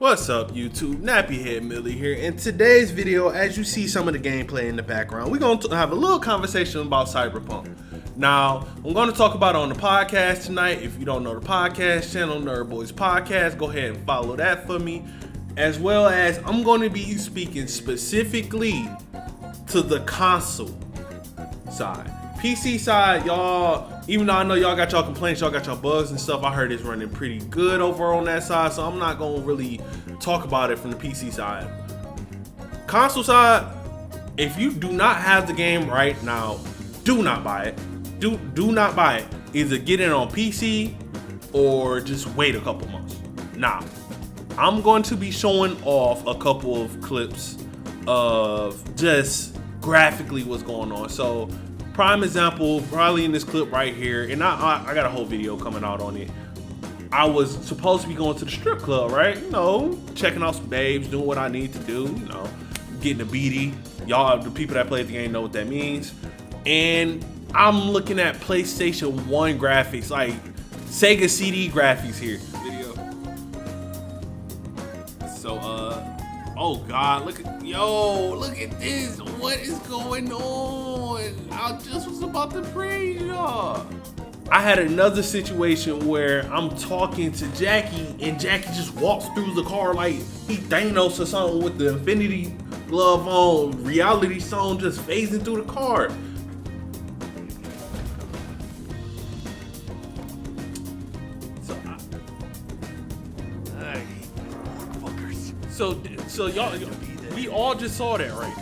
What's up YouTube, Nappyhead Millie here. In today's video, as you see some of the gameplay in the background, we're going to have a little conversation about Cyberpunk. Now, I'm going to talk about it on the podcast tonight. If you don't know the podcast channel, NerdBoisPodcast, go ahead and follow that for me. As well as I'm going to be speaking specifically to the console side. PC side, y'all, even though I know y'all got y'all complaints, y'all got y'all bugs and stuff, I heard it's running pretty good over on that side, so I'm not gonna really talk about it from the PC side. Console side, if you do not have the game right now, do not buy it. Do not buy it. Either get it on PC or just wait a couple months. Now, I'm going to be showing off a couple of clips of just graphically what's going on. So, prime example, probably in this clip right here, and I got a whole video coming out on it. I was supposed to be going to the strip club, right? You know, checking out some babes, doing what I need to do, you know, getting a beatie. Y'all, the people that play the game know what that means. And I'm looking at PlayStation 1 graphics, like Sega CD graphics here. Video. So, oh God, look at this. What is going on? I just was about to praise y'all. I had another situation where I'm talking to Jackie and Jackie just walks through the car like he Thanos or something with the Infinity glove on, reality zone just phasing through the car. So y'all, we all just saw that, right?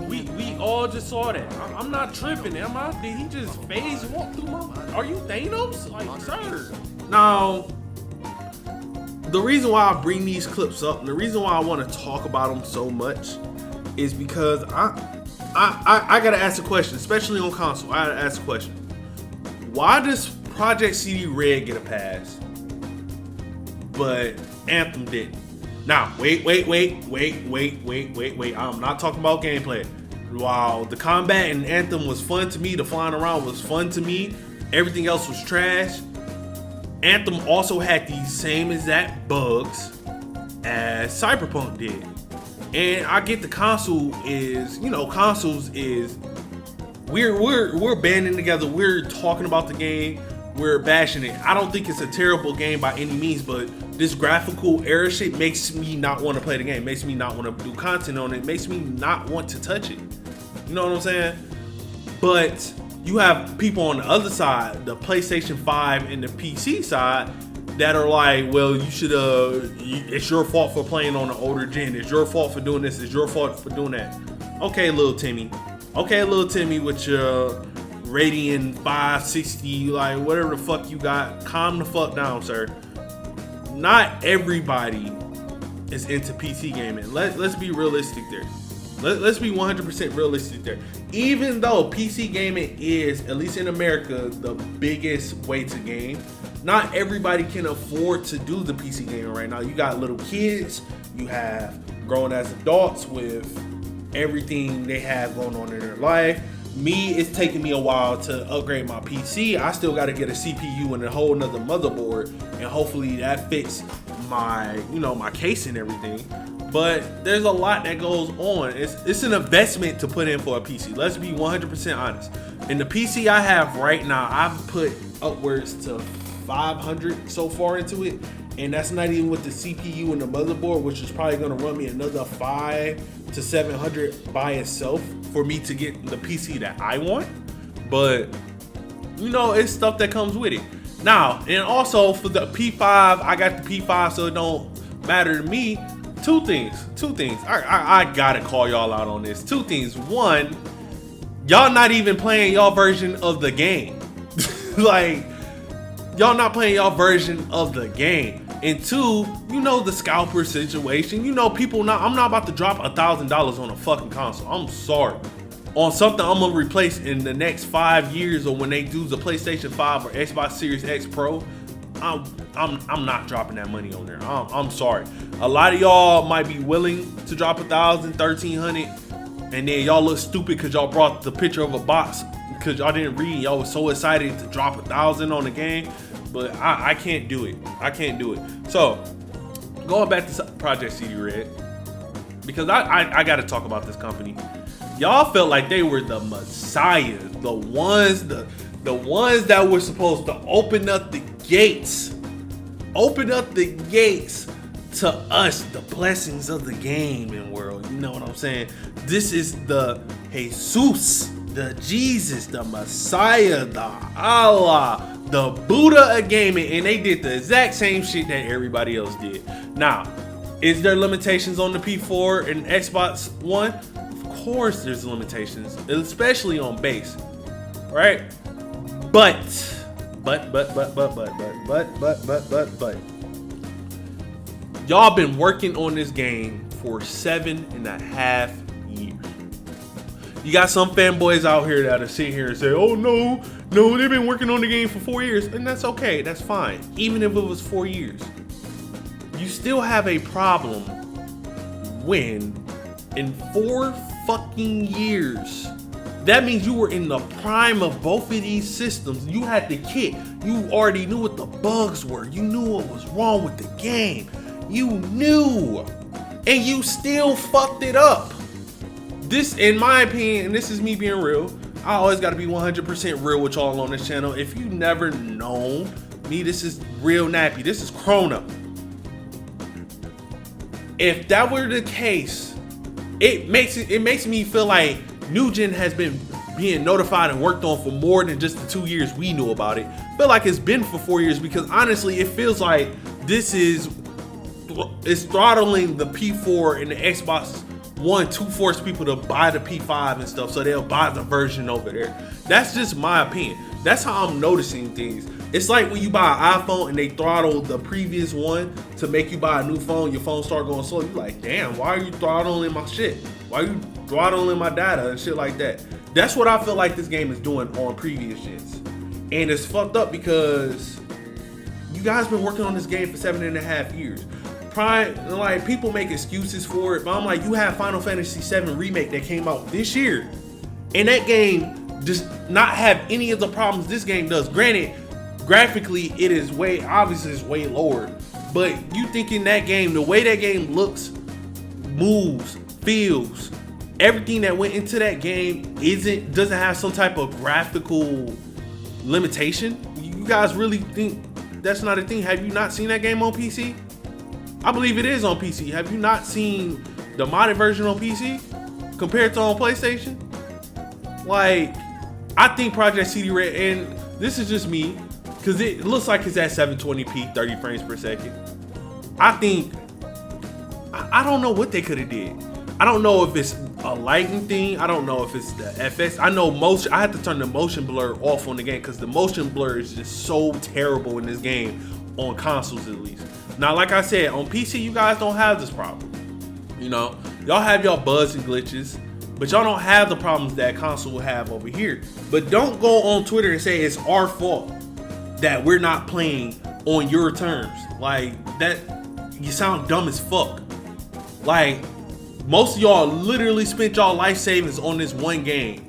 We all just saw that. I'm not tripping, am I? Did he just phase walk through my? Are you Thanos? Like, sir. Now, the reason why I bring these clips up, and the reason why I want to talk about them so much, is because I gotta ask a question, especially on console. I gotta ask a question. Why does Project CD Red get a pass, but Anthem didn't? Now, wait. I'm not talking about gameplay. While the combat in Anthem was fun to me, the flying around was fun to me, everything else was trash. Anthem also had these same exact bugs as Cyberpunk did. And I get the console is, you know, consoles is, we're banding together, we're talking about the game, we're bashing it. I don't think it's a terrible game by any means, but this graphical error shit makes me not want to play the game, makes me not want to do content on it, makes me not want to touch it. You know what I'm saying? But you have people on the other side, the PlayStation 5 and the PC side, that are like, well, you should, it's your fault for playing on the older gen. It's your fault for doing this. It's your fault for doing that. Okay, little Timmy. With your Radeon 560, like whatever the fuck you got, calm the fuck down, sir. Not everybody is into PC gaming. Let's be realistic there. Let's be 100% realistic there. Even though PC gaming is, at least in America, the biggest way to game, not everybody can afford to do the PC gaming right now. You got little kids, you have grown as adults with everything they have going on in their life. Me, it's taking me a while to upgrade my PC. I still got to get a CPU and a whole nother motherboard, and hopefully that fits my, you know, my case and everything. But there's a lot that goes on. It's an investment to put in for a PC. Let's be 100% honest. In the PC I have right now, I've put upwards to 500 so far into it, and that's not even with the CPU and the motherboard, which is probably going to run me another 500 to 700 by itself for me to get the PC that I want. But you know, it's stuff that comes with it. Now, and also for the P5, I got the P5, so it don't matter to me. Two things. I gotta call y'all out on this. Two things. One, y'all not even playing y'all version of the game. Like, y'all not playing y'all version of the game. And two, you know the scalper situation. You know I'm not about to drop $1,000 on a fucking console. I'm sorry. On something I'm gonna replace in the next 5 years, or when they do the PlayStation 5 or Xbox Series X Pro, I'm not dropping that money on there. I'm sorry. A lot of y'all might be willing to drop $1,000, $1,300, and then y'all look stupid because y'all brought the picture of a box because y'all didn't read. Y'all was so excited to drop $1,000 on the game, but I can't do it. So going back to Project CD Red, because I got to talk about this company. Y'all felt like they were the messiah, the ones that were supposed to open up the gates to us, the blessings of the gaming world. You know what I'm saying? This is the Jesus, the Jesus, the Messiah, the Allah, the Buddha of gaming, and they did the exact same shit that everybody else did. Now, is there limitations on the P4 and Xbox One? Of course there's limitations, especially on base, right? But y'all been working on this game for 7.5 years. You got some fanboys out here that'll sit here and say, oh no, they've been working on the game for 4 years. And that's okay, that's fine. Even if it was 4 years. You still have a problem when in 4 fucking years, that means you were in the prime of both of these systems. You had the kit. You already knew what the bugs were. You knew what was wrong with the game. You knew. And you still fucked it up. This, in my opinion, and this is me being real, I always got to be 100% real with y'all on this channel. If you never known me, this is Real Nappy. This is Chrono. If that were the case, it makes me feel like New Gen has been being notified and worked on for more than just the 2 years we knew about it. I feel like it's been for 4 years, because honestly, it feels like it's throttling the P4 and the Xbox One to force people to buy the P5 and stuff, so they'll buy the version over there. That's just my opinion. That's how I'm noticing things. It's like when you buy an iPhone and they throttle the previous one to make you buy a new phone, your phone start going slow. You're like, damn, why are you throttling my shit? Why are you throttling my data and shit like that? That's what I feel like this game is doing on previous gens. And it's fucked up because you guys been working on this game for 7.5 years. Like, people make excuses for it, but I'm like, you have Final Fantasy VII Remake that came out this year, and that game does not have any of the problems this game does. Granted, graphically, it is obviously it's way lower, but you thinking that game, the way that game looks, moves, feels, everything that went into that game doesn't have some type of graphical limitation? You guys really think that's not a thing? Have you not seen that game on PC? I believe it is on PC. Have you not seen the modded version on PC compared to on PlayStation? Like, I think Project CD Red, and this is just me, because it looks like it's at 720p, 30 frames per second. I don't know what they could have did. I don't know if it's a lighting thing. I don't know if it's the FX. I know I had to turn the motion blur off on the game because the motion blur is just so terrible in this game, on consoles at least. Now, like I said, on PC, you guys don't have this problem. You know, y'all have y'all bugs and glitches, but y'all don't have the problems that console will have over here. But don't go on Twitter and say it's our fault that we're not playing on your terms. Like, that, you sound dumb as fuck. Like, most of y'all literally spent y'all life savings on this one game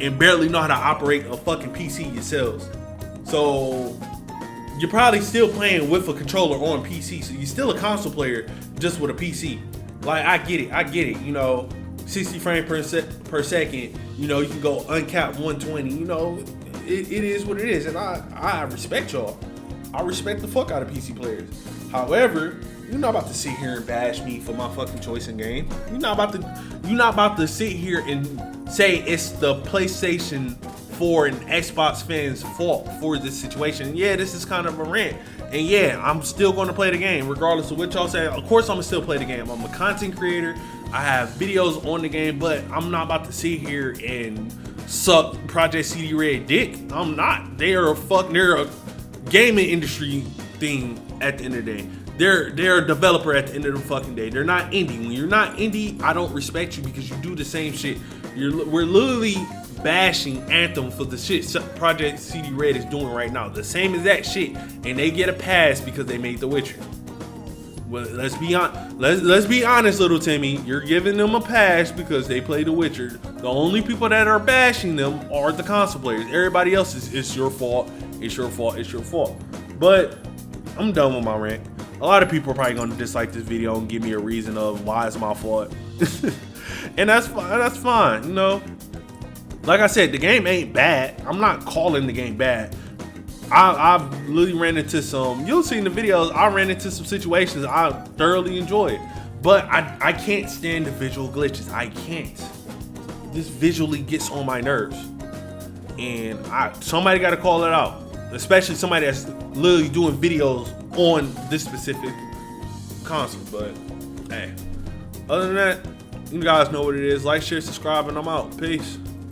and barely know how to operate a fucking PC yourselves. So you're probably still playing with a controller on PC. So you're still a console player just with a PC. Like, I get it. You know, 60 frames per second. You know, you can go uncapped 120. You know, it is what it is. And I respect y'all. I respect the fuck out of PC players. However, you're not about to sit here and bash me for my fucking choice in game. You're not about to sit here and say it's the PlayStation 4 and Xbox fans' fault for this situation. Yeah, this is kind of a rant. And yeah, I'm still going to play the game regardless of what y'all say. Of course, I'm going to still play the game. I'm a content creator. I have videos on the game, but I'm not about to sit here and suck Project CD Red dick. I'm not. They're a gaming industry thing at the end of the day. They're a developer at the end of the fucking day. They're not indie. When you're not indie, I don't respect you because you do the same shit. We're literally bashing Anthem for the shit Project CD Red is doing right now. The same as that shit, and they get a pass because they made The Witcher. Well, let's be honest, little Timmy. You're giving them a pass because they play The Witcher. The only people that are bashing them are the console players. Everybody else it's your fault. It's your fault. But I'm done with my rant. A lot of people are probably gonna dislike this video and give me a reason of why it's my fault. And that's fine. That's fine. You know, like I said, the game ain't bad. I'm not calling the game bad. I've literally ran into some. You'll see in the videos. I ran into some situations I thoroughly enjoyed, but I can't stand the visual glitches. I can't. This visually gets on my nerves, and somebody got to call it out. Especially somebody that's literally doing videos on this specific console. But hey, other than that, you guys know what it is. Like, share, subscribe, and I'm out. Peace.